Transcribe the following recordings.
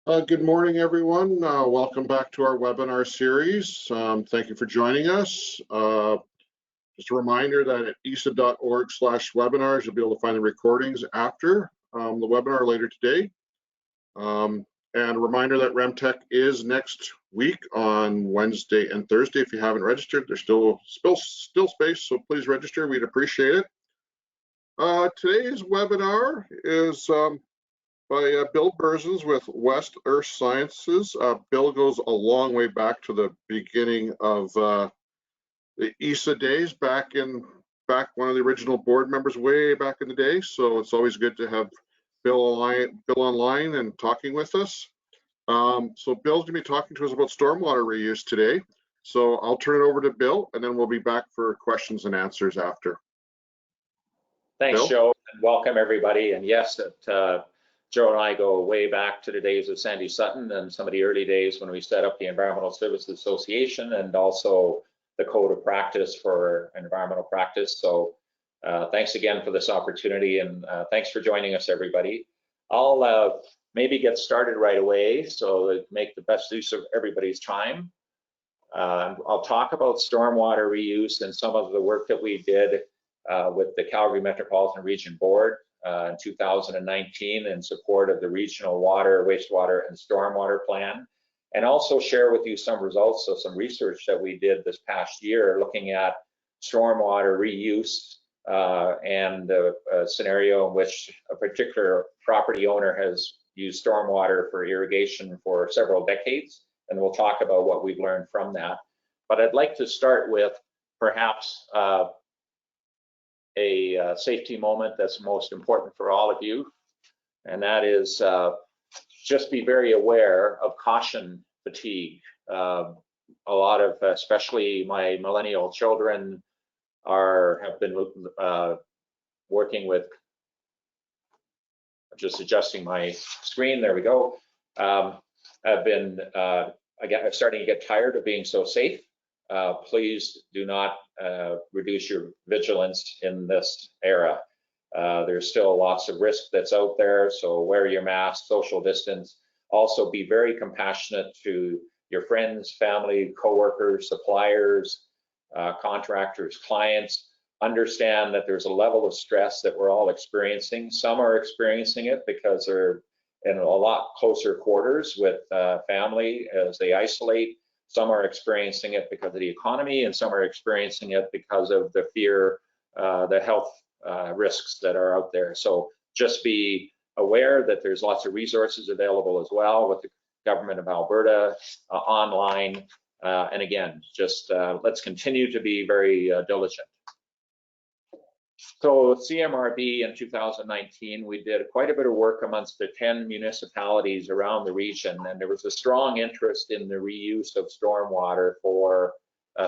Good morning, everyone. Welcome back to our webinar series. Thank you for joining us. Just a reminder that at esa.org/webinars, you'll be able to find the recordings after the webinar later today. And a reminder that REMTech is next week on Wednesday and Thursday. If you haven't registered, there's still space, so please register. We'd appreciate it. Today's webinar is by Bill Berzins with West Earth Sciences. Bill goes a long way back to the beginning of the ESA days, back one of the original board members way back in the day. So it's always good to have Bill online and talking with us. So Bill's gonna be talking to us about stormwater reuse today. So I'll turn it over to Bill, and then we'll be back for questions and answers after. Thanks, Bill? Joe, and welcome everybody. And yes, Joe and I go way back to the days of Sandy Sutton and some of the early days when we set up the Environmental Services Association and also the Code of Practice for Environmental Practice. So thanks again for this opportunity, and thanks for joining us, everybody. I'll maybe get started right away so that make the best use of everybody's time. I'll talk about stormwater reuse and some of the work that we did with the Calgary Metropolitan Region Board in 2019 in support of the Regional Water, Wastewater, and Stormwater Plan, and also share with you some results of some research that we did this past year looking at stormwater reuse and a scenario in which a particular property owner has used stormwater for irrigation for several decades, and we'll talk about what we've learned from that. But I'd like to start with perhaps a safety moment that's most important for all of you, and that is just be very aware of caution fatigue. A lot of, especially my millennial children, have been working with, just adjusting my screen, there we go. I've been starting to get tired of being so safe. Please do not reduce your vigilance in this era. There's still lots of risk that's out there, so wear your mask, social distance. Also be very compassionate to your friends, family, coworkers, suppliers, contractors, clients. Understand that there's a level of stress that we're all experiencing. Some are experiencing it because they're in a lot closer quarters with family as they isolate. Some are experiencing it because of the economy, and some are experiencing it because of the fear, the health risks that are out there. So just be aware that there's lots of resources available as well with the government of Alberta online. And again, just let's continue to be very diligent. So CMRB in 2019, we did quite a bit of work amongst the 10 municipalities around the region, and there was a strong interest in the reuse of stormwater for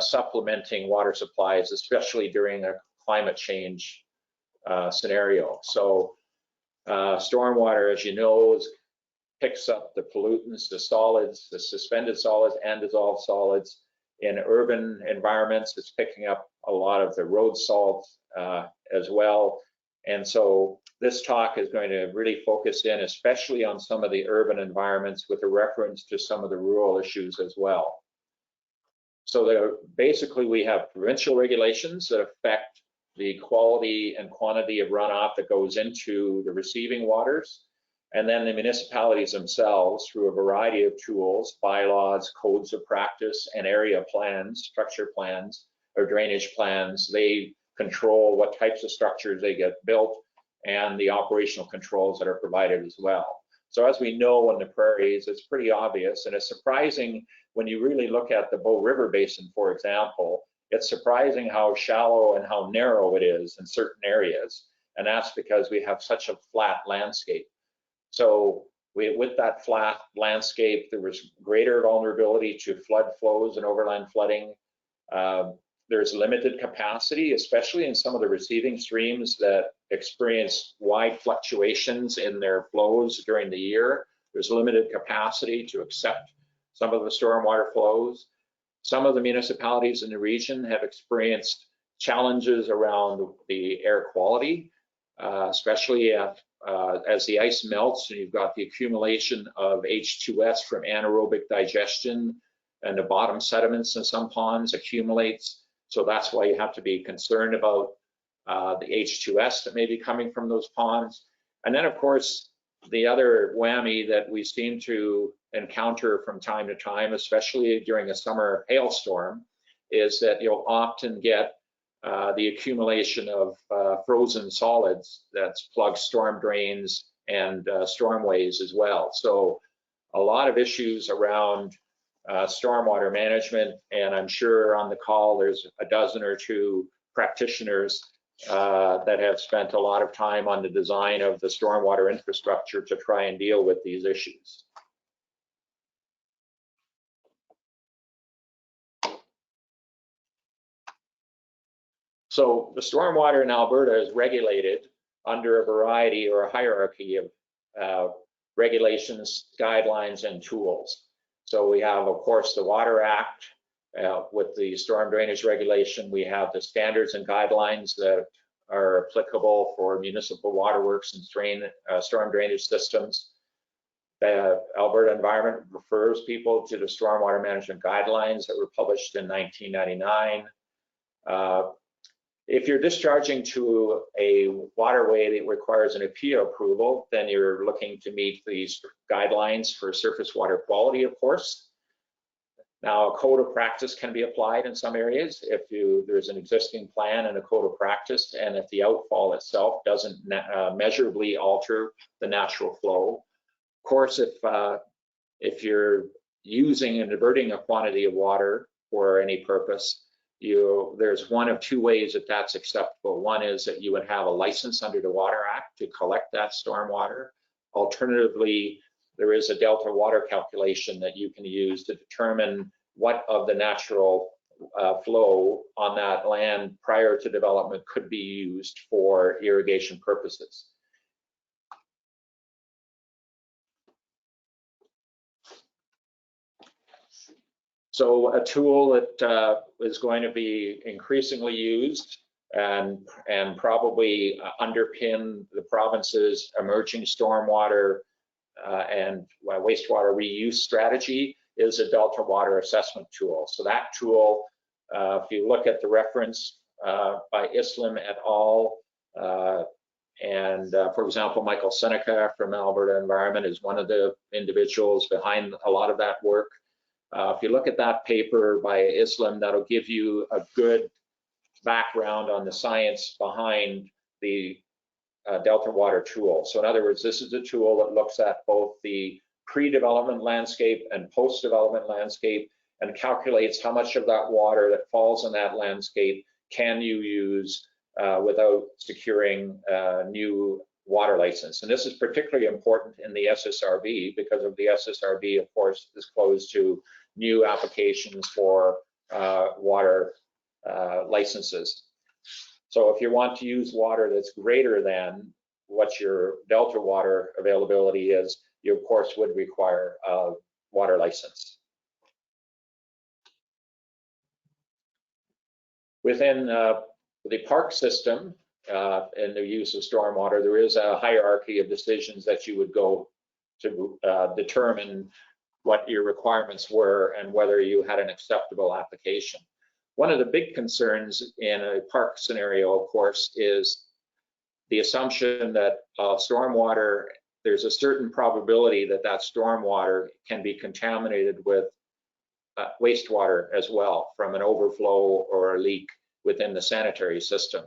supplementing water supplies, especially during a climate change scenario. So stormwater, as you know, picks up the pollutants, the solids, the suspended solids and dissolved solids. In urban environments, it's picking up a lot of the road salt as well. And so this talk is going to really focus in especially on some of the urban environments with a reference to some of the rural issues as well. So basically we have provincial regulations that affect the quality and quantity of runoff that goes into the receiving waters. And then the municipalities themselves, through a variety of tools, bylaws, codes of practice, and area plans, structure plans, or drainage plans, they control what types of structures they get built and the operational controls that are provided as well. So as we know in the prairies, it's pretty obvious, and it's surprising when you really look at the Bow River Basin, for example. It's surprising how shallow and how narrow it is in certain areas, and that's because we have such a flat landscape. So with that flat landscape, there was greater vulnerability to flood flows and overland flooding. There's limited capacity, especially in some of the receiving streams that experience wide fluctuations in their flows during the year. There's limited capacity to accept some of the stormwater flows. Some of the municipalities in the region have experienced challenges around the air quality, especially at as the ice melts and you've got the accumulation of H2S from anaerobic digestion, and the bottom sediments in some ponds accumulates. So that's why you have to be concerned about the H2S that may be coming from those ponds. And then, of course, the other whammy that we seem to encounter from time to time, especially during a summer hailstorm, is that you'll often get the accumulation of frozen solids that's plugged storm drains and stormways as well. So a lot of issues around stormwater management, and I'm sure on the call there's a dozen or two practitioners that have spent a lot of time on the design of the stormwater infrastructure to try and deal with these issues. So the stormwater in Alberta is regulated under a variety or a hierarchy of regulations, guidelines, and tools. So we have, of course, the Water Act with the storm drainage regulation. We have the standards and guidelines that are applicable for municipal waterworks and storm drainage systems. The Alberta Environment refers people to the stormwater management guidelines that were published in 1999. If you're discharging to a waterway that requires an appeal approval, then you're looking to meet these guidelines for surface water quality, of course. Now, a code of practice can be applied in some areas if there's an existing plan and a code of practice, and if the outfall itself doesn't measurably alter the natural flow. Of course, if you're using and diverting a quantity of water for any purpose, there's one of two ways that that's acceptable. One is that you would have a license under the Water Act to collect that storm water. Alternatively, there is a delta water calculation that you can use to determine what of the natural flow on that land prior to development could be used for irrigation purposes. So a tool that is going to be increasingly used and probably underpin the province's emerging stormwater and wastewater reuse strategy is a delta water assessment tool. So that tool, if you look at the reference by Islam et al., for example, Michael Seneca from Alberta Environment is one of the individuals behind a lot of that work. If you look at that paper by Islam, that'll give you a good background on the science behind the delta water tool. So in other words, this is a tool that looks at both the pre-development landscape and post-development landscape and calculates how much of that water that falls in that landscape can you use without securing a new water license. And this is particularly important in the SSRB because of the SSRB, of course, is closed to new applications for water licenses. So if you want to use water that's greater than what your delta water availability is, you of course would require a water license. Within the park system and the use of stormwater, there is a hierarchy of decisions that you would go to determine what your requirements were and whether you had an acceptable application. One of the big concerns in a park scenario, of course, is the assumption that stormwater, there's a certain probability that that stormwater can be contaminated with wastewater as well from an overflow or a leak within the sanitary system.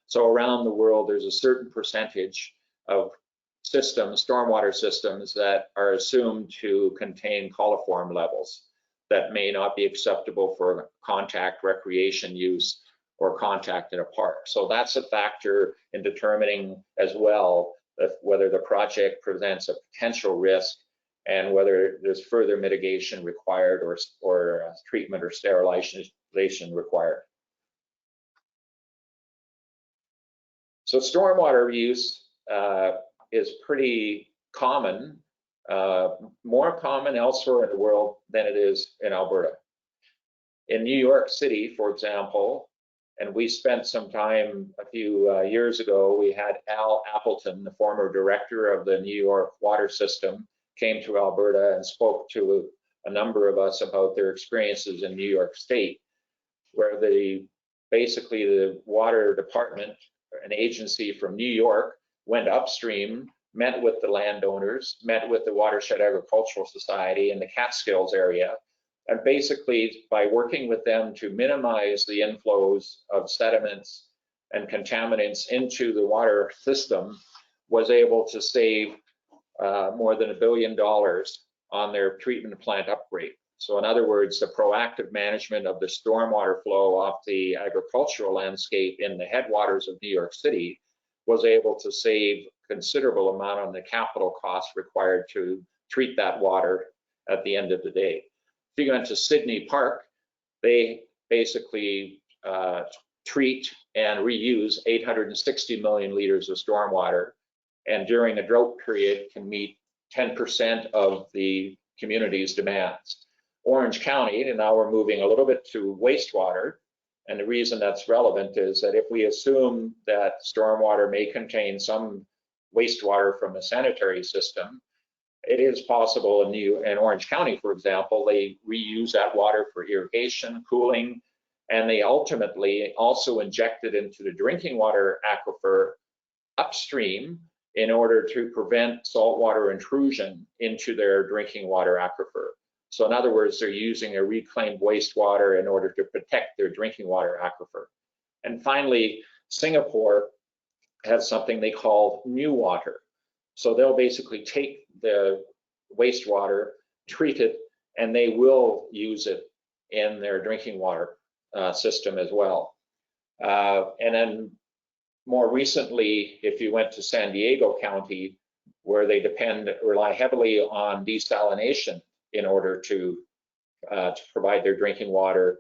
So around the world, there's a certain percentage of systems, stormwater systems, that are assumed to contain coliform levels that may not be acceptable for contact recreation use or contact in a park. So that's a factor in determining as well whether the project presents a potential risk and whether there's further mitigation required or treatment or sterilization required. So stormwater reuse is pretty common, more common elsewhere in the world than it is in Alberta. In New York City, for example, And we spent some time a few years ago. We had Al Appleton, the former director of the New York water system, came to Alberta and spoke to a number of us about their experiences in New York State, where basically the water department, an agency from New York, went upstream, met with the landowners, met with the Watershed Agricultural Society in the Catskills area, and basically by working with them to minimize the inflows of sediments and contaminants into the water system, was able to save more than $1 billion on their treatment plant upgrade. So in other words, the proactive management of the stormwater flow off the agricultural landscape in the headwaters of New York City was able to save considerable amount on the capital costs required to treat that water at the end of the day. If you go into Sydney Park, they basically treat and reuse 860 million liters of stormwater, and during a drought period can meet 10% of the community's demands. Orange County, and now we're moving a little bit to wastewater, and the reason that's relevant is that if we assume that stormwater may contain some wastewater from a sanitary system, it is possible in Orange County, for example, they reuse that water for irrigation, cooling, and they ultimately also inject it into the drinking water aquifer upstream in order to prevent saltwater intrusion into their drinking water aquifer. So in other words, they're using a reclaimed wastewater in order to protect their drinking water aquifer. And finally, Singapore has something they call new water. So they'll basically take the wastewater, treat it, and they will use it in their drinking water system as well. And then more recently, if you went to San Diego County, where they rely heavily on desalination in order to provide their drinking water,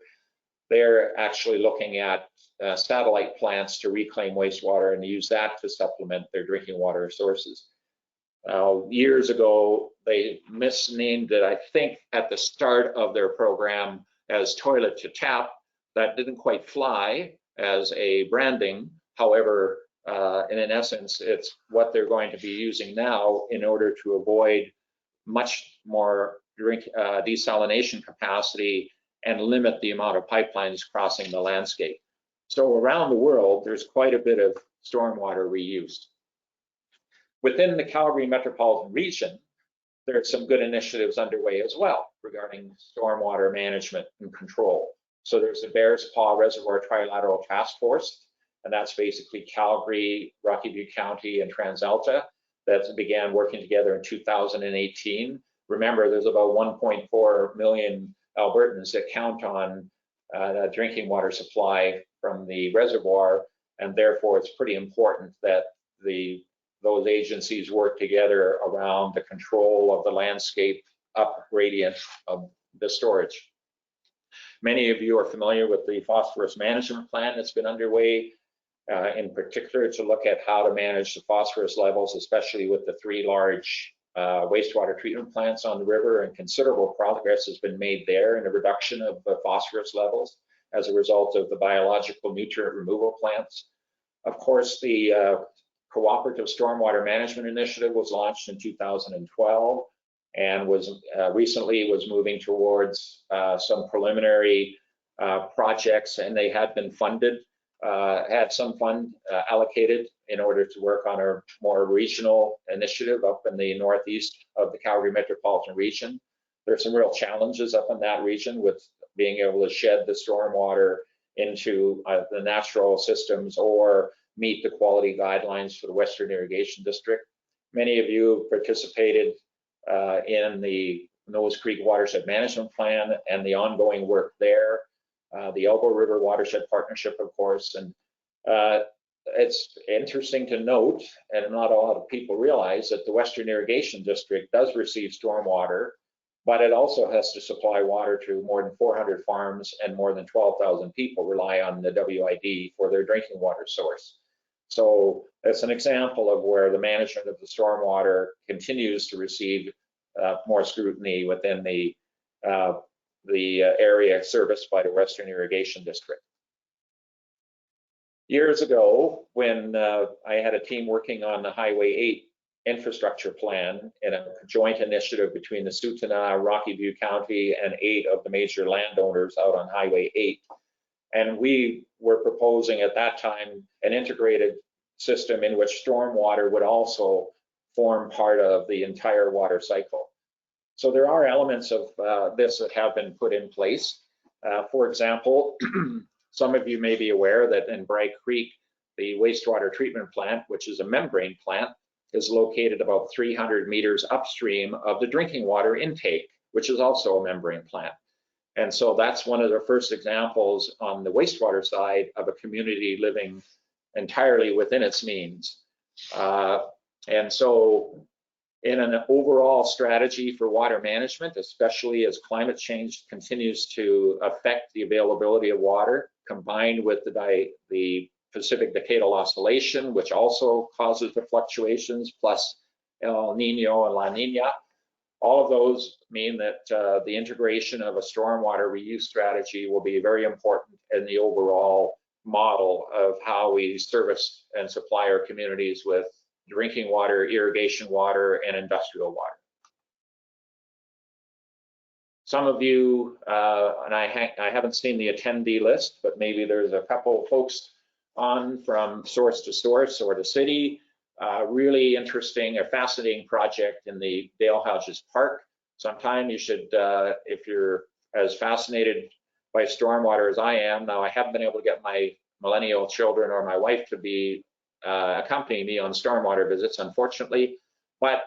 they're actually looking at satellite plants to reclaim wastewater and use that to supplement their drinking water sources. Years ago, they misnamed it, I think, at the start of their program as toilet to tap. That didn't quite fly as a branding. However, in essence, it's what they're going to be using now in order to avoid much more desalination capacity and limit the amount of pipelines crossing the landscape. So around the world, there's quite a bit of stormwater reuse. Within the Calgary metropolitan region, there are some good initiatives underway as well regarding stormwater management and control. So there's the Bears Paw Reservoir Trilateral Task Force, and that's basically Calgary, Rocky View County, and TransAlta that began working together in 2018. Remember, there's about 1.4 million Albertans that count on drinking water supply from the reservoir, and therefore it's pretty important that those agencies work together around the control of the landscape up gradient of the storage. Many of you are familiar with the phosphorus management plan that's been underway, in particular to look at how to manage the phosphorus levels, especially with the 3 large wastewater treatment plants on the river, and considerable progress has been made there in the reduction of the phosphorus levels as a result of the biological nutrient removal plants. Of course, the Cooperative Stormwater Management Initiative was launched in 2012 and was recently moving towards some preliminary projects, and they had been funded, had some fund allocated in order to work on a more regional initiative up in the northeast of the Calgary metropolitan region. There's some real challenges up in that region with being able to shed the stormwater into the natural systems or meet the quality guidelines for the Western Irrigation District. Many of you participated in the Nose Creek Watershed Management Plan and the ongoing work there, the Elbow River Watershed Partnership, of course. And it's interesting to note, and not a lot of people realize, that the Western Irrigation District does receive stormwater, but it also has to supply water to more than 400 farms, and more than 12,000 people rely on the WID for their drinking water source. So it's an example of where the management of the stormwater continues to receive more scrutiny within the area serviced by the Western Irrigation District. Years ago, when I had a team working on the Highway 8 infrastructure plan in a joint initiative between the Sutana, Rocky View County, and 8 of the major landowners out on Highway 8. And we were proposing at that time an integrated system in which stormwater would also form part of the entire water cycle. So there are elements of this that have been put in place. For example, some of you may be aware that in Bragg Creek, the wastewater treatment plant, which is a membrane plant, is located about 300 meters upstream of the drinking water intake, which is also a membrane plant. And so that's one of the first examples on the wastewater side of a community living entirely within its means. And so in an overall strategy for water management, especially as climate change continues to affect the availability of water, combined with the Pacific Decadal Oscillation, which also causes the fluctuations, plus El Nino and La Nina, all of those mean that the integration of a stormwater reuse strategy will be very important in the overall model of how we service and supply our communities with drinking water, irrigation water, and industrial water. Some of you, and I haven't seen the attendee list, but maybe there's a couple of folks on from Source to Source or the city. Really interesting, a fascinating project in the Dale Hodges Park. Sometime you should, if you're as fascinated by stormwater as I am, now I haven't been able to get my millennial children or my wife to be accompany me on stormwater visits, unfortunately, but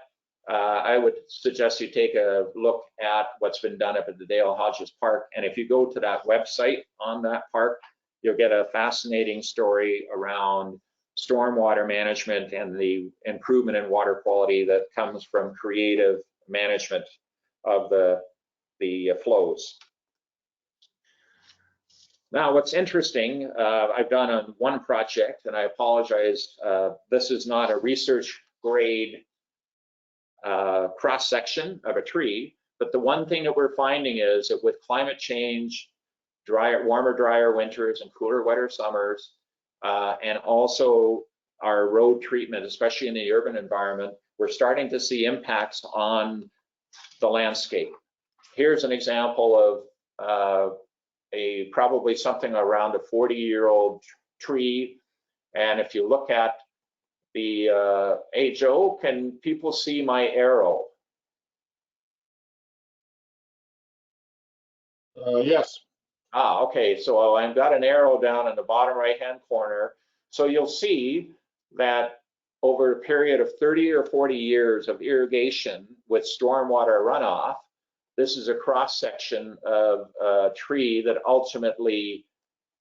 I would suggest you take a look at what's been done up at the Dale Hodges Park. And if you go to that website on that park, you'll get a fascinating story around stormwater management and the improvement in water quality that comes from creative management of the flows. Now, what's interesting, I've done on one project, and I apologize, this is not a research grade cross-section of a tree, but the one thing that we're finding is that with climate change, warmer, drier winters and cooler, wetter summers, and also our road treatment, especially in the urban environment, we're starting to see impacts on the landscape. Here's an example of probably something around a 40-year-old tree. And if you look at the, hey Joe, can people see my arrow? Yes. Okay, so I've got an arrow down in the bottom right-hand corner. So you'll see that over a period of 30 or 40 years of irrigation with stormwater runoff, this is a cross-section of a tree that ultimately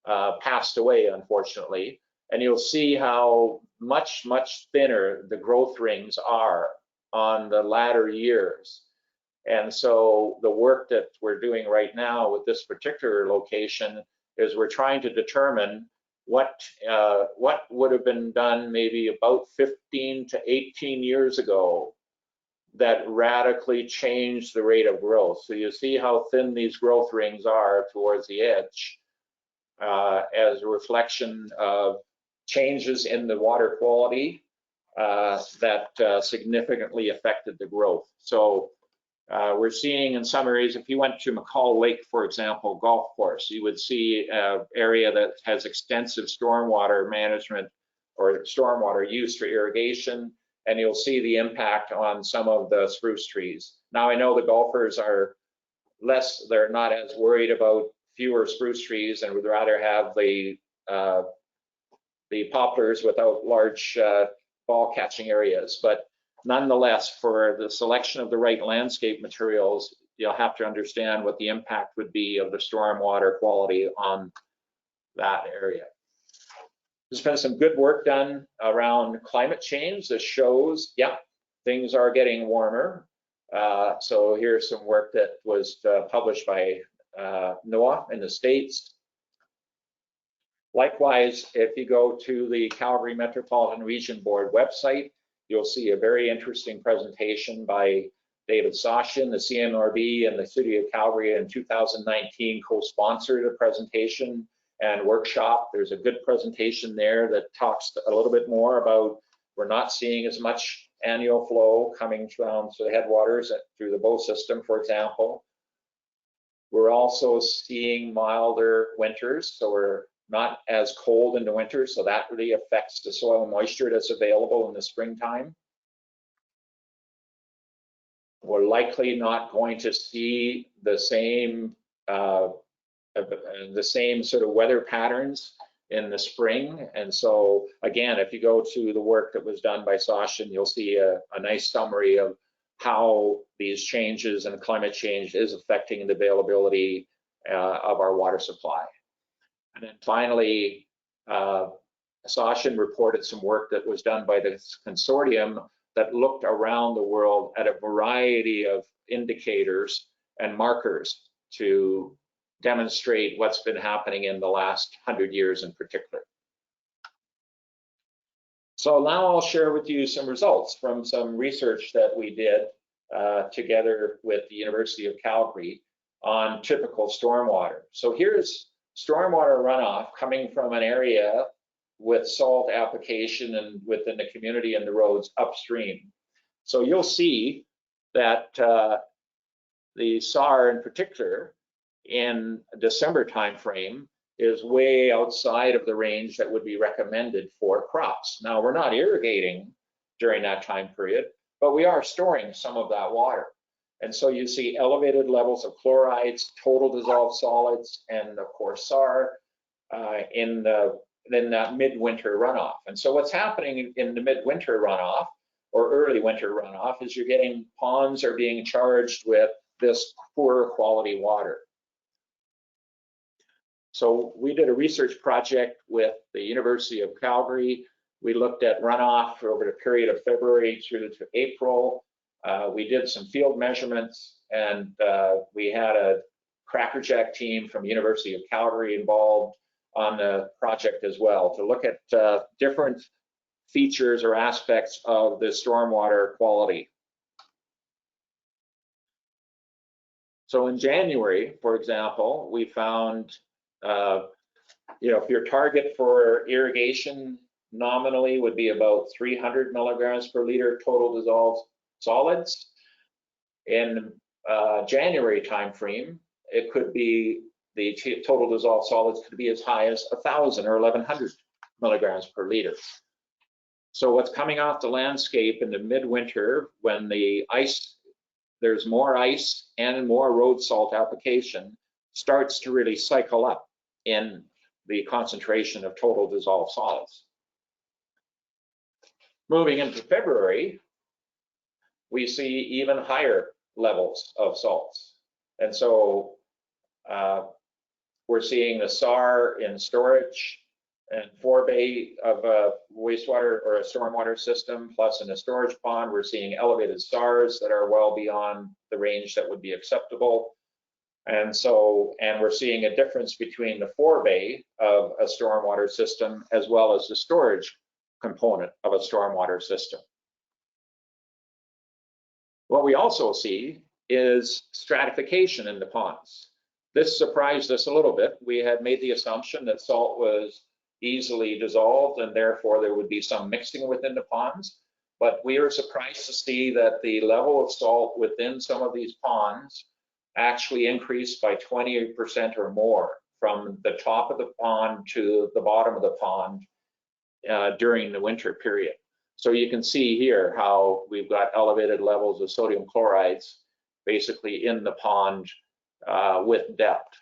passed away, unfortunately. And you'll see how much, much thinner the growth rings are on the latter years. And so the work that we're doing right now with this particular location is we're trying to determine what would have been done maybe about 15 to 18 years ago that radically changed the rate of growth. So you see how thin these growth rings are towards the edge as a reflection of changes in the water quality that significantly affected the growth. So we're seeing in some areas, if you went to McCall Lake, for example, golf course, you would see an area that has extensive stormwater management or stormwater use for irrigation, and you'll see the impact on some of the spruce trees. Now I know the golfers are they're not as worried about fewer spruce trees and would rather have the poplars without large ball catching areas. But nonetheless, for the selection of the right landscape materials, you'll have to understand what the impact would be of the stormwater quality on that area. There's been some good work done around climate change that shows, yeah, things are getting warmer. So here's some work that was published by NOAA in the States. Likewise, if you go to the Calgary Metropolitan Region Board website, you'll see a very interesting presentation by David Soshin, the CMRB, and the City of Calgary in 2019 co-sponsored a presentation. and workshop. There's a good presentation there that talks a little bit more about we're not seeing as much annual flow coming down to the headwaters through the bow system, for example. We're also seeing milder winters, so we're not as cold in the winter, so that really affects the soil moisture that's available in the springtime. We're likely not going to see the same sort of weather patterns in the spring. And so again, if you go to the work that was done by Sachin, you'll see a nice summary of how these changes and climate change is affecting the availability of our water supply. And then finally, Sachin reported some work that was done by the consortium that looked around the world at a variety of indicators and markers to demonstrate what's been happening in the last 100 years in particular. So now I'll share with you some results from some research that we did together with the University of Calgary on typical stormwater. So here's stormwater runoff coming from an area with salt application and within the community and the roads upstream. So you'll see that the SAR in particular in December timeframe is way outside of the range that would be recommended for crops. Now, we're not irrigating during that time period, but we are storing some of that water. And so you see elevated levels of chlorides, total dissolved solids, and of course SAR in that midwinter runoff. And so what's happening in the midwinter runoff or early winter runoff is you're getting ponds are being charged with this poor quality water. So we did a research project with the University of Calgary. We looked at runoff over the period of February through to April. We did some field measurements, and we had a crackerjack team from University of Calgary involved on the project as well to look at different features or aspects of the stormwater quality. So in January, for example, we found if your target for irrigation nominally would be about 300 milligrams per liter total dissolved solids. In January timeframe, it could be the total dissolved solids could be as high as 1,000 or 1,100 milligrams per liter. So what's coming off the landscape in the midwinter when the ice, there's more ice and more road salt application, starts to really cycle up in the concentration of total dissolved solids. Moving into February, we see even higher levels of salts. And so we're seeing the SAR in storage and forebay of a wastewater or a stormwater system, plus in a storage pond, we're seeing elevated SARs that are well beyond the range that would be acceptable. And we're seeing a difference between the forebay of a stormwater system as well as the storage component of a stormwater system. What we also see is stratification in the ponds. This surprised us a little bit. We had made the assumption that salt was easily dissolved and therefore there would be some mixing within the ponds. But we were surprised to see that the level of salt within some of these ponds actually increased by 20% or more from the top of the pond to the bottom of the pond during the winter period. So you can see here how we've got elevated levels of sodium chlorides basically in the pond with depth.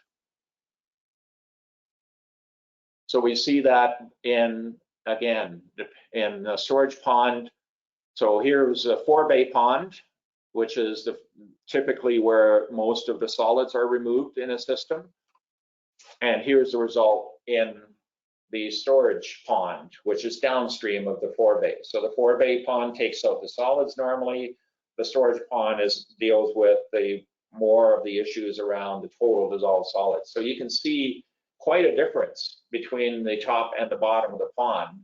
So we see that again, in the storage pond. So here's a forebay pond, which is typically where most of the solids are removed in a system. And here's the result in the storage pond, which is downstream of the forebay. So the forebay pond takes out the solids normally. The storage pond deals with more of the issues around the total dissolved solids. So you can see quite a difference between the top and the bottom of the pond.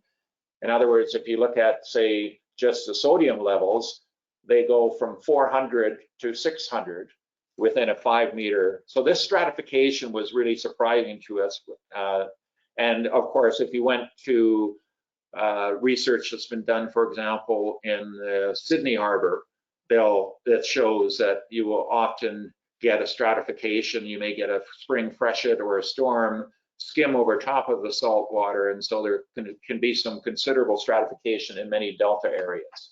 In other words, if you look at, say, just the sodium levels, they go from 400 to 600 within a 5 meter. So this stratification was really surprising to us And of course, if you went to research that's been done, for example, in the Sydney Harbor, that shows that you will often get a stratification. You may get a spring freshet or a storm skim over top of the salt water, and so there can be some considerable stratification in many delta areas.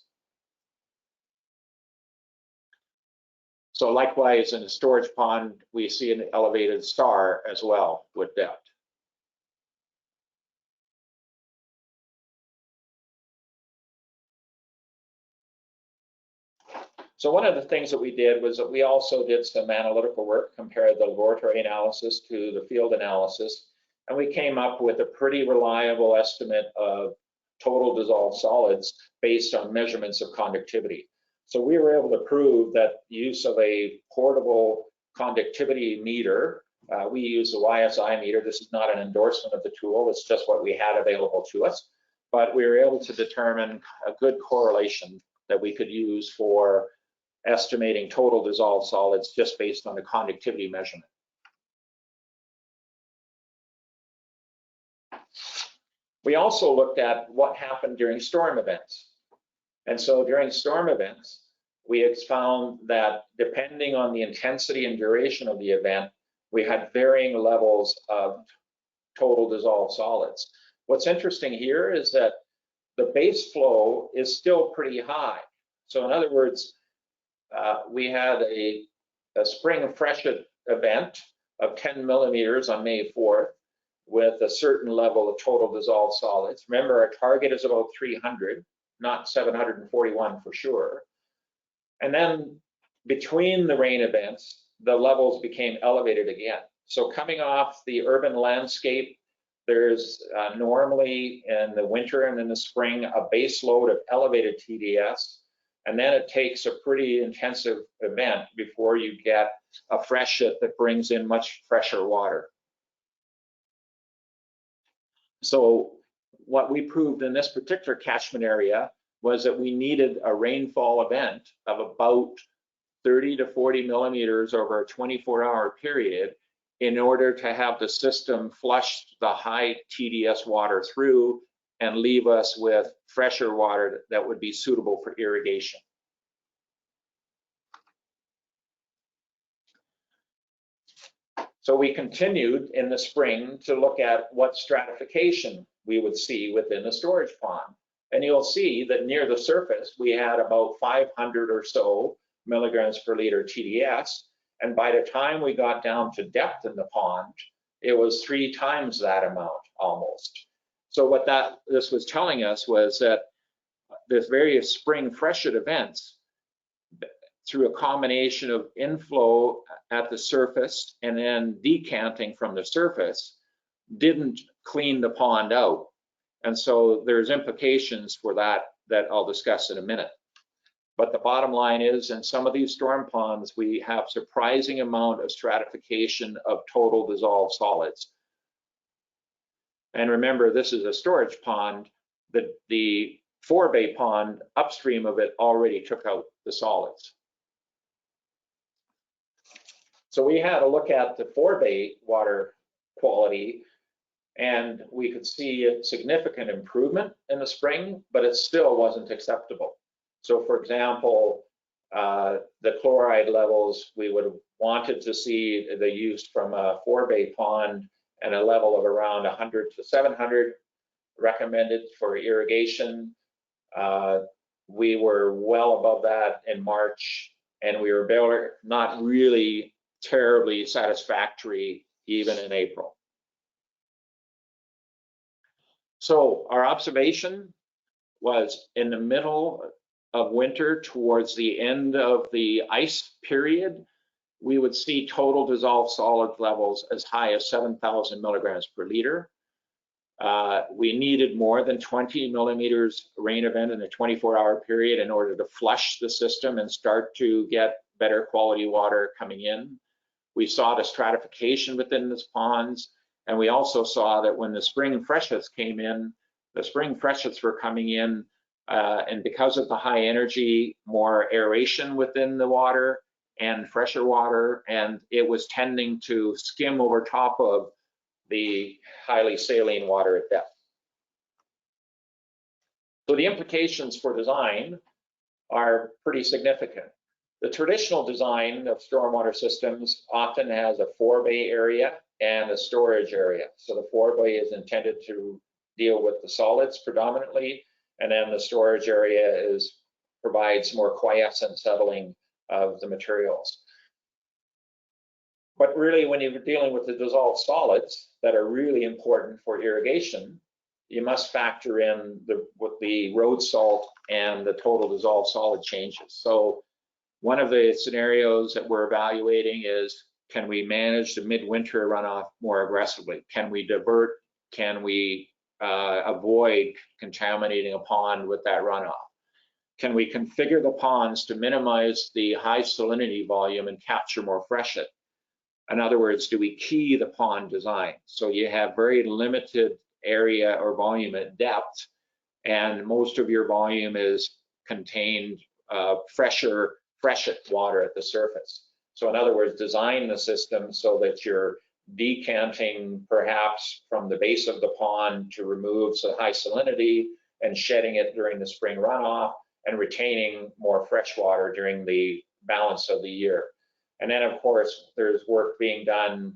So likewise, in a storage pond, we see an elevated star as well with depth. So one of the things that we did was that we also did some analytical work, compared the laboratory analysis to the field analysis, and we came up with a pretty reliable estimate of total dissolved solids based on measurements of conductivity. So we were able to prove that use of a portable conductivity meter, we use the YSI meter. This is not an endorsement of the tool, it's just what we had available to us, but we were able to determine a good correlation that we could use for estimating total dissolved solids just based on the conductivity measurement. We also looked at what happened during storm events. And so during storm events, we found that depending on the intensity and duration of the event, we had varying levels of total dissolved solids. What's interesting here is that the base flow is still pretty high. So in other words, we had a spring freshet event of 10 millimeters on May 4th with a certain level of total dissolved solids. Remember, our target is about 300, not 741 for sure. And then between the rain events, the levels became elevated again. So coming off the urban landscape, there's normally in the winter and in the spring a base load of elevated TDS. And then it takes a pretty intensive event before you get a freshet that brings in much fresher water. So what we proved in this particular catchment area was that we needed a rainfall event of about 30 to 40 millimeters over a 24-hour period in order to have the system flush the high TDS water through and leave us with fresher water that would be suitable for irrigation. So we continued in the spring to look at what stratification we would see within the storage pond. And you'll see that near the surface, we had about 500 or so milligrams per liter TDS. And by the time we got down to depth in the pond, it was 3 times that amount almost. So what this was telling us was that there's various spring freshet events through a combination of inflow at the surface and then decanting from the surface didn't clean the pond out. And so there's implications for that I'll discuss in a minute. But the bottom line is, in some of these storm ponds, we have surprising amount of stratification of total dissolved solids. And remember, this is a storage pond. The forebay pond upstream of it already took out the solids. So we had a look at the forebay water quality, and we could see a significant improvement in the spring, but it still wasn't acceptable. So for example, the chloride levels, we would have wanted to see the use from a forebay pond and a level of around 100 to 700 recommended for irrigation. We were well above that in March, and we were not really terribly satisfactory even in April. So our observation was in the middle of winter, towards the end of the ice period, we would see total dissolved solid levels as high as 7,000 milligrams per liter. We needed more than 20 millimeters rain event in a 24-hour period in order to flush the system and start to get better quality water coming in. We saw the stratification within these ponds, and we also saw that when the spring freshets came in, the spring freshets were coming in, and because of the high energy, more aeration within the water and fresher water, and it was tending to skim over top of the highly saline water at depth. So the implications for design are pretty significant. The traditional design of stormwater systems often has a forebay area and a storage area. So the forebay is intended to deal with the solids predominantly, and then the storage area provides more quiescent settling of the materials. But really, when you're dealing with the dissolved solids that are really important for irrigation, you must factor in with the road salt and the total dissolved solid changes. So one of the scenarios that we're evaluating is, can we manage the midwinter runoff more aggressively? Can we divert? Can we avoid contaminating a pond with that runoff? Can we configure the ponds to minimize the high salinity volume and capture more freshet? In other words, do we key the pond design? So you have very limited area or volume at depth, and most of your volume is contained freshet water at the surface. So in other words, design the system so that you're decanting perhaps from the base of the pond to remove the high salinity and shedding it during the spring runoff and retaining more fresh water during the balance of the year. And then of course, there's work being done,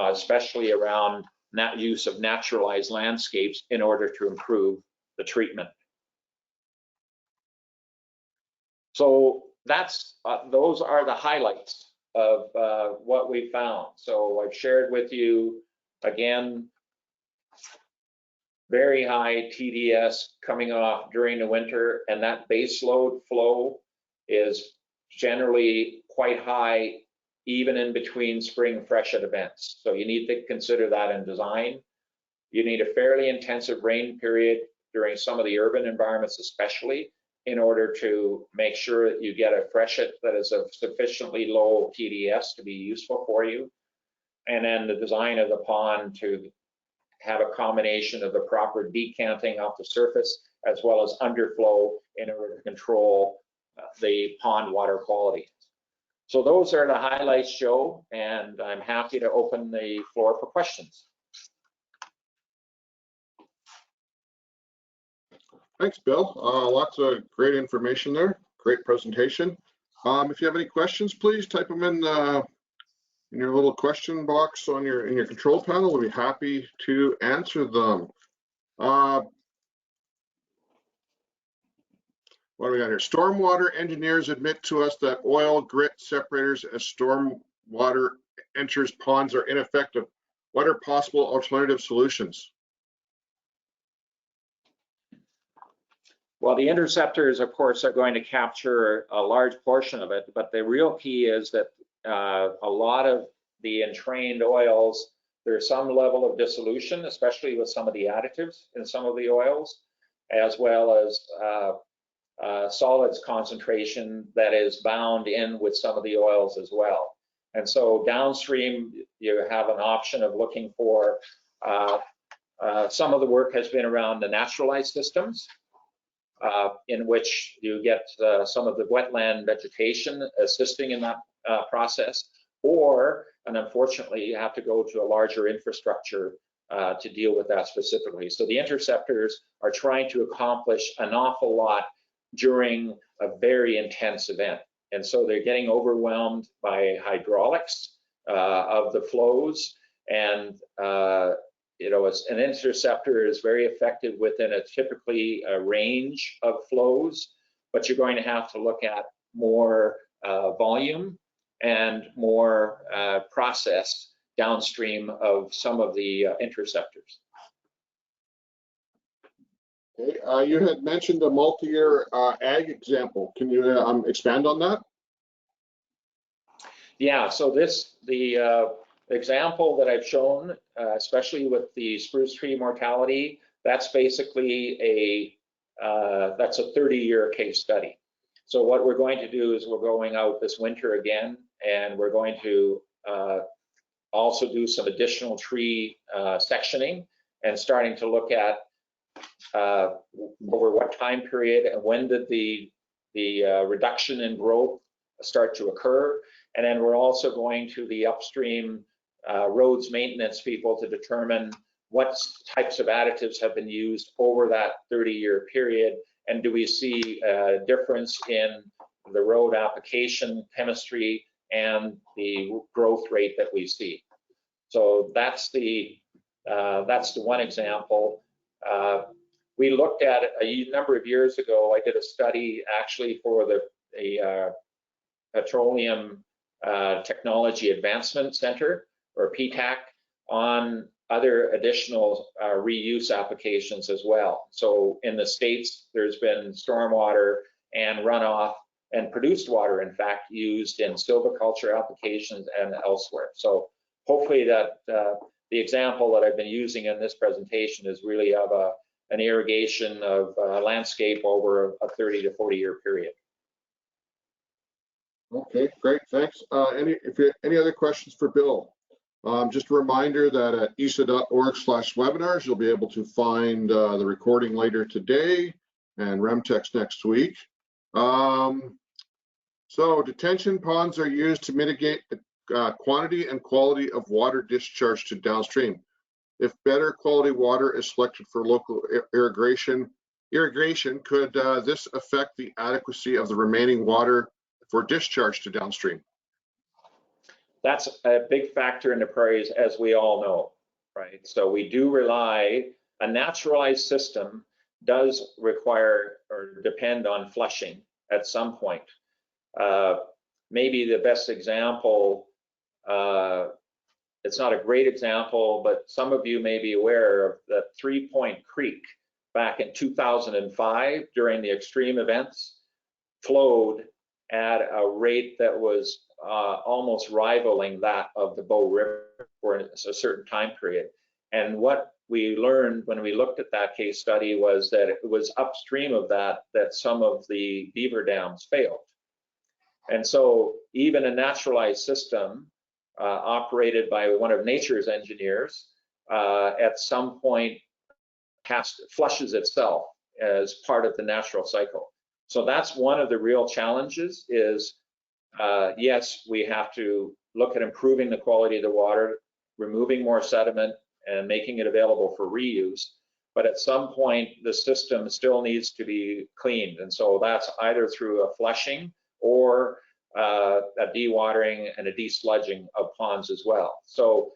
especially around that use of naturalized landscapes in order to improve the treatment. So those are the highlights of what we found. So I've shared with you, again, very high TDS coming off during the winter, and that base load flow is generally quite high even in between spring freshet events. So you need to consider that in design. You need a fairly intensive rain period during some of the urban environments especially, in order to make sure that you get a freshet that is of sufficiently low TDS to be useful for you. And then the design of the pond to have a combination of the proper decanting off the surface as well as underflow in order to control the pond water quality. So those are the highlights, Joe, and I'm happy to open the floor for questions. Thanks, Bill. Lots of great information there. Great presentation. If you have any questions, please type them in your little question box on in your control panel. We'll be happy to answer them. What do we got here? Stormwater engineers admit to us that oil grit separators as stormwater enters ponds are ineffective. What are possible alternative solutions? Well, the interceptors, of course, are going to capture a large portion of it, but the real key is that a lot of the entrained oils, there's some level of dissolution, especially with some of the additives in some of the oils, as well as solids concentration that is bound in with some of the oils as well. And so downstream, you have an option of looking for, some of the work has been around the naturalized systems, in which you get some of the wetland vegetation assisting in that process, and unfortunately, you have to go to a larger infrastructure to deal with that specifically. So the interceptors are trying to accomplish an awful lot during a very intense event. And so they're getting overwhelmed by hydraulics of the flows. And, an interceptor is very effective within typically a range of flows, but you're going to have to look at more volume and more process downstream of some of the interceptors. Okay, you had mentioned a multi-year ag example. Can you expand on that? Yeah, so the example that I've shown, especially with the spruce tree mortality, that's basically that's a 30-year case study. So what we're going to do is we're going out this winter again, and we're going to also do some additional tree sectioning and starting to look at over what time period and when did the reduction in growth start to occur. And then we're also going to the upstream roads maintenance people to determine what types of additives have been used over that 30-year period, and do we see a difference in the road application chemistry and the growth rate that we see. So that's the one example. We looked at it a number of years ago. I did a study actually for the Petroleum Technology Advancement Center, or PTAC, on other additional reuse applications as well. So in the States, there's been stormwater and runoff and produced water, in fact, used in silviculture applications and elsewhere. So hopefully that the example that I've been using in this presentation is really of an irrigation of landscape over a 30 to 40 year period. Okay, great, thanks. Any other questions for Bill? Just a reminder that at isa.org/webinars, you'll be able to find the recording later today and Remtex next week. So detention ponds are used to mitigate the quantity and quality of water discharged to downstream. If better quality water is selected for local irrigation, could this affect the adequacy of the remaining water for discharge to downstream? That's a big factor in the prairies, as we all know, right? So we do rely, a naturalized system does require or depend on flushing at some point. Maybe the best example, it's not a great example, but some of you may be aware of the 3 Point Creek back in 2005 during the extreme events, flowed at a rate that was almost rivaling that of the Bow River for a certain time period. And what we learned when we looked at that case study was that it was upstream of that some of the beaver dams failed. And so even a naturalized system operated by one of nature's engineers at some point flushes itself as part of the natural cycle. So that's one of the real challenges is, yes, we have to look at improving the quality of the water, removing more sediment and making it available for reuse. But at some point, the system still needs to be cleaned. And so that's either through a flushing or a dewatering and a desludging of ponds as well. So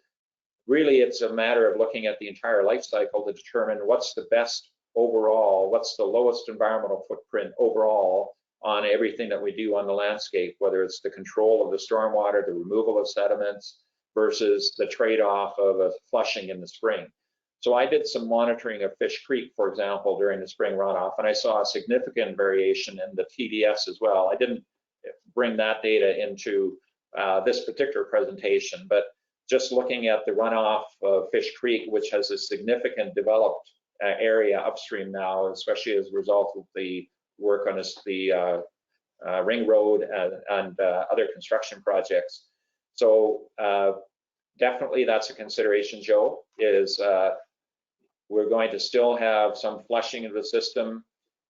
really, it's a matter of looking at the entire life cycle to determine what's the best overall, what's the lowest environmental footprint overall on everything that we do on the landscape, whether it's the control of the stormwater, the removal of sediments, versus the trade-off of a flushing in the spring. So I did some monitoring of Fish Creek, for example, during the spring runoff, and I saw a significant variation in the TDS as well. I didn't bring that data into this particular presentation, but just looking at the runoff of Fish Creek, which has a significant developed area upstream now, especially as a result of the work on the ring road and other construction projects. So definitely that's a consideration, Joe, is we're going to still have some flushing of the system,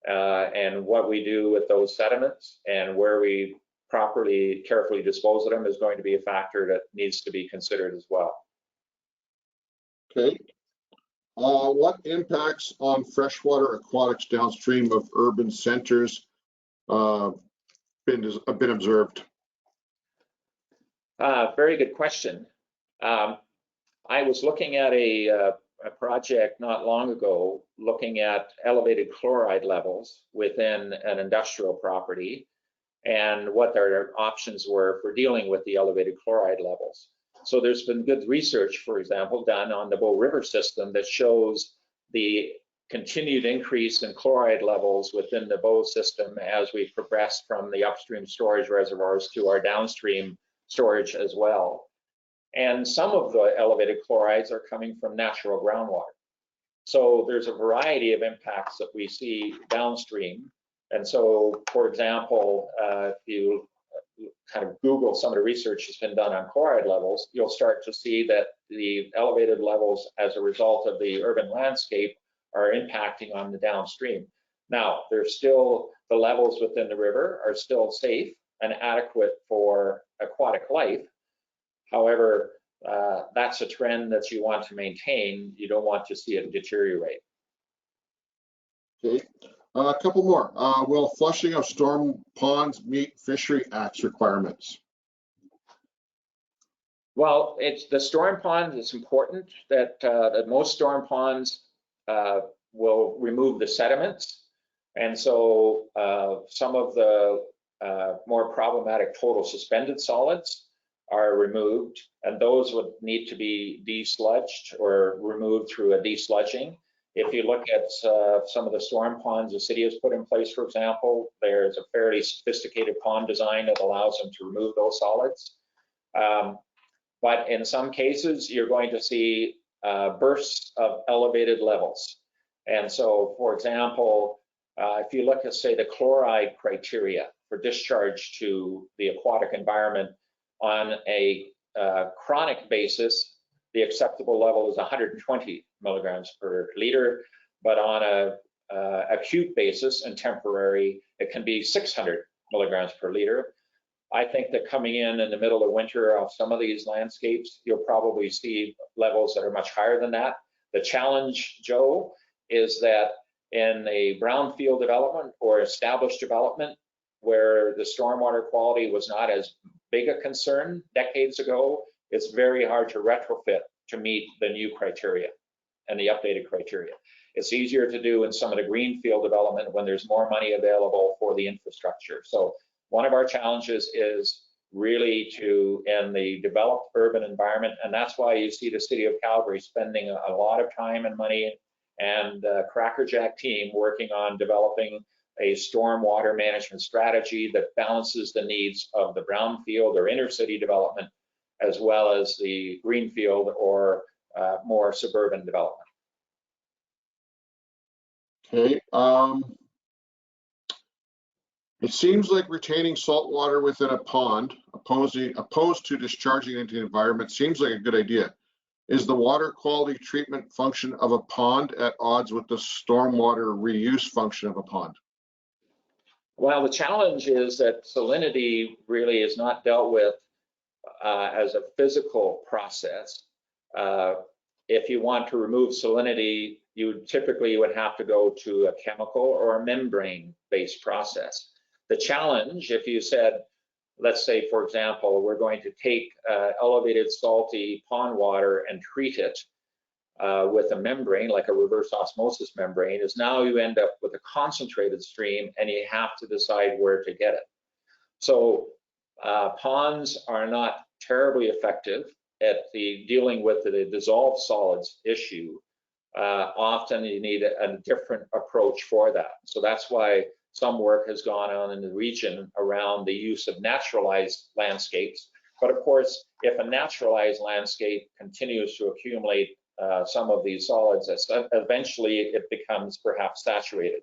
and what we do with those sediments and where we properly, carefully dispose of them is going to be a factor that needs to be considered as well. Okay. What impacts on freshwater aquatics downstream of urban centers have been observed? Very good question. I was looking at a project not long ago looking at elevated chloride levels within an industrial property and what their options were for dealing with the elevated chloride levels. So there's been good research, for example, done on the Bow River system that shows the continued increase in chloride levels within the Bow system as we progress from the upstream storage reservoirs to our downstream storage as well. And some of the elevated chlorides are coming from natural groundwater. So there's a variety of impacts that we see downstream. And so, for example, if you kind of Google some of the research that's been done on chloride levels, you'll start to see that the elevated levels as a result of the urban landscape are impacting on the downstream. Now, there's still, the levels within the river are still safe and adequate for aquatic life. However, that's a trend that you want to maintain. You don't want to see it deteriorate. Okay, a couple more. Will flushing of storm ponds meet Fishery Act's requirements? Well, it's the storm ponds. It's important that most storm ponds will remove the sediments, and so some of the more problematic total suspended solids are removed, and those would need to be desludged or removed through a desludging. If you look at some of the storm ponds the city has put in place, for example, there's a fairly sophisticated pond design that allows them to remove those solids. But in some cases, you're going to see bursts of elevated levels. And so, for example, if you look at, say, the chloride criteria for discharge to the aquatic environment on a chronic basis, the acceptable level is 120 milligrams per liter, but on a acute basis and temporary, it can be 600 milligrams per liter. I think that coming in the middle of winter of some of these landscapes, you'll probably see levels that are much higher than that. The challenge, Joe, is that in a brownfield development or established development where the stormwater quality was not as big a concern decades ago, it's very hard to retrofit to meet the new criteria and the updated criteria. It's easier to do in some of the greenfield development when there's more money available for the infrastructure. So one of our challenges is really to, in the developed urban environment, and that's why you see the city of Calgary spending a lot of time and money and Crackerjack team working on developing a stormwater management strategy that balances the needs of the brownfield or inner city development, as well as the greenfield or more suburban development. Okay. It seems like retaining salt water within a pond, opposed to discharging into the environment, seems like a good idea. Is the water quality treatment function of a pond at odds with the stormwater reuse function of a pond? Well, the challenge is that salinity really is not dealt with as a physical process. If you want to remove salinity, you typically would have to go to a chemical or a membrane-based process. The challenge, if you said, let's say, for example, we're going to take elevated salty pond water and treat it with a membrane, like a reverse osmosis membrane, is now you end up with a concentrated stream and you have to decide where to get it. So ponds are not terribly effective at the dealing with the dissolved solids issue. Often you need a different approach for that. So that's why some work has gone on in the region around the use of naturalized landscapes. But of course, if a naturalized landscape continues to accumulate some of these solids, eventually it becomes perhaps saturated.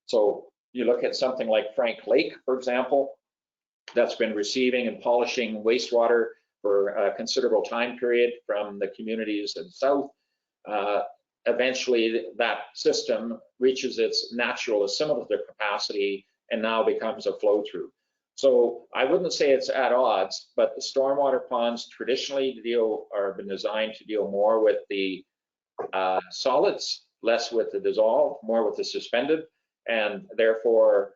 So you look at something like Frank Lake, for example, that's been receiving and polishing wastewater for a considerable time period from the communities in the south. Eventually that system reaches its natural assimilative capacity and now becomes a flow through. So I wouldn't say it's at odds, but the stormwater ponds traditionally are been designed to deal more with the solids, less with the dissolved, more with the suspended, and therefore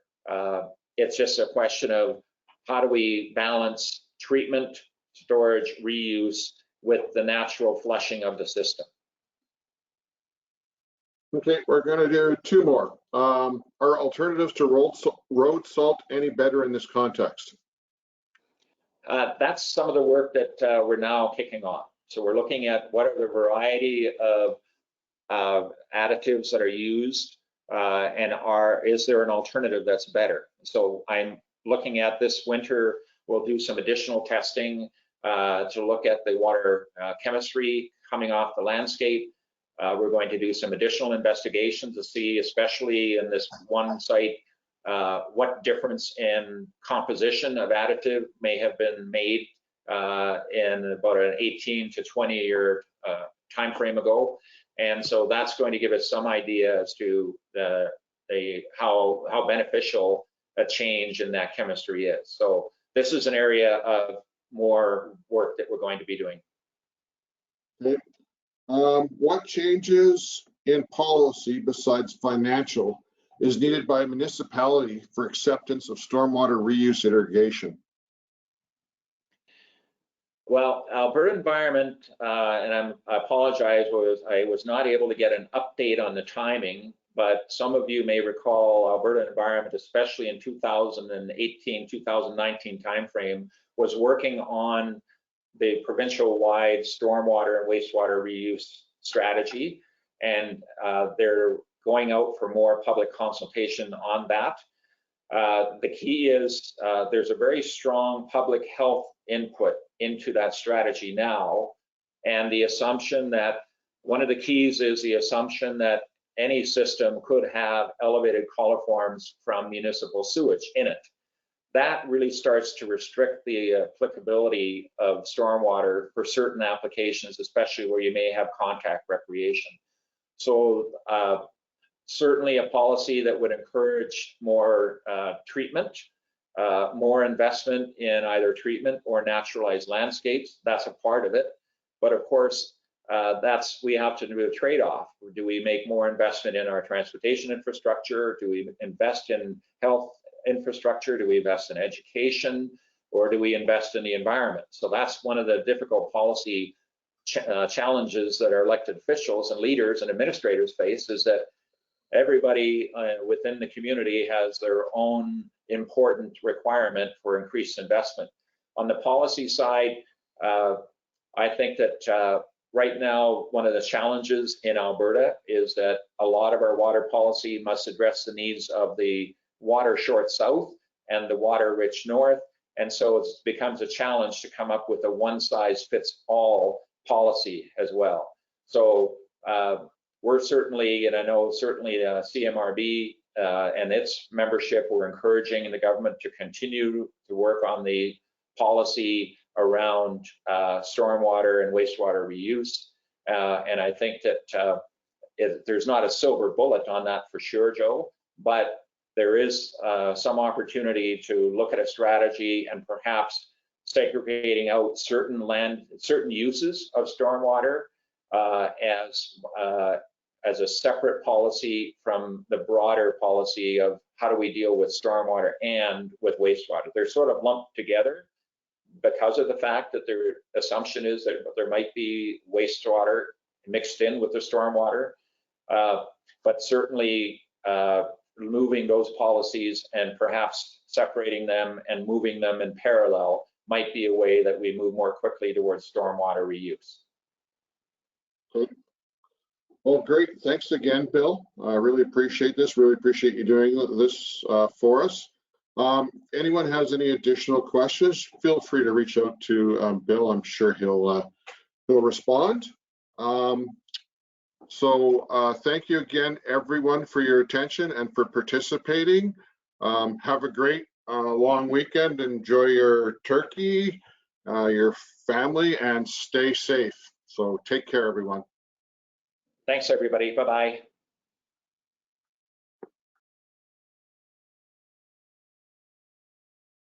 it's just a question of how do we balance treatment, storage, reuse with the natural flushing of the system. Okay, we're going to do two more. Are alternatives to road salt any better in this context? That's some of the work that we're now kicking off. So we're looking at what are the variety of additives that are used and is there an alternative that's better? So I'm looking at this winter, we'll do some additional testing to look at the water chemistry coming off the landscape. We're going to do some additional investigations to see, especially in this one site, what difference in composition of additive may have been made in about an 18 to 20 year time frame ago. And so that's going to give us some idea as to how beneficial a change in that chemistry is. So this is an area of more work that we're going to be doing. Okay. What changes in policy besides financial is needed by a municipality for acceptance of stormwater reuse irrigation? Well, Alberta Environment, and I apologize, I was not able to get an update on the timing, but some of you may recall Alberta Environment, especially in 2018, 2019 timeframe, was working on the provincial-wide stormwater and wastewater reuse strategy, and they're going out for more public consultation on that. The key is there's a very strong public health input into that strategy now, and the assumption that one of the keys is the assumption that any system could have elevated coliforms from municipal sewage in it. That really starts to restrict the applicability of stormwater for certain applications, especially where you may have contact recreation. So certainly a policy that would encourage more treatment, more investment in either treatment or naturalized landscapes. That's a part of it. But of course, we have to do a trade-off. Do we make more investment in our transportation infrastructure? Do we invest in health infrastructure? Do we invest in education? Or do we invest in the environment? So that's one of the difficult policy challenges that our elected officials and leaders and administrators face, is that everybody within the community has their own important requirement for increased investment. On the policy side, I think that right now, one of the challenges in Alberta is that a lot of our water policy must address the needs of the water short south and the water rich north. And so it becomes a challenge to come up with a one size fits all policy as well. So we're certainly, and I know certainly CMRB and its membership, we're encouraging the government to continue to work on the policy around stormwater and wastewater reuse. And I think that there's not a silver bullet on that for sure, Joe, but there is some opportunity to look at a strategy and perhaps segregating out certain uses of stormwater as a separate policy from the broader policy of how do we deal with stormwater and with wastewater. They're sort of lumped together because of the fact that their assumption is that there might be wastewater mixed in with the stormwater, but certainly moving those policies and perhaps separating them and moving them in parallel might be a way that we move more quickly towards stormwater reuse. Okay. Well, great. Thanks again, Bill. I really appreciate this. Really appreciate you doing this for us. Anyone has any additional questions, feel free to reach out to Bill. I'm sure he'll respond. Thank you again, everyone, for your attention and for participating. Have a great long weekend. Enjoy your turkey, your family, and stay safe. So take care, everyone. Thanks, everybody. Bye-bye.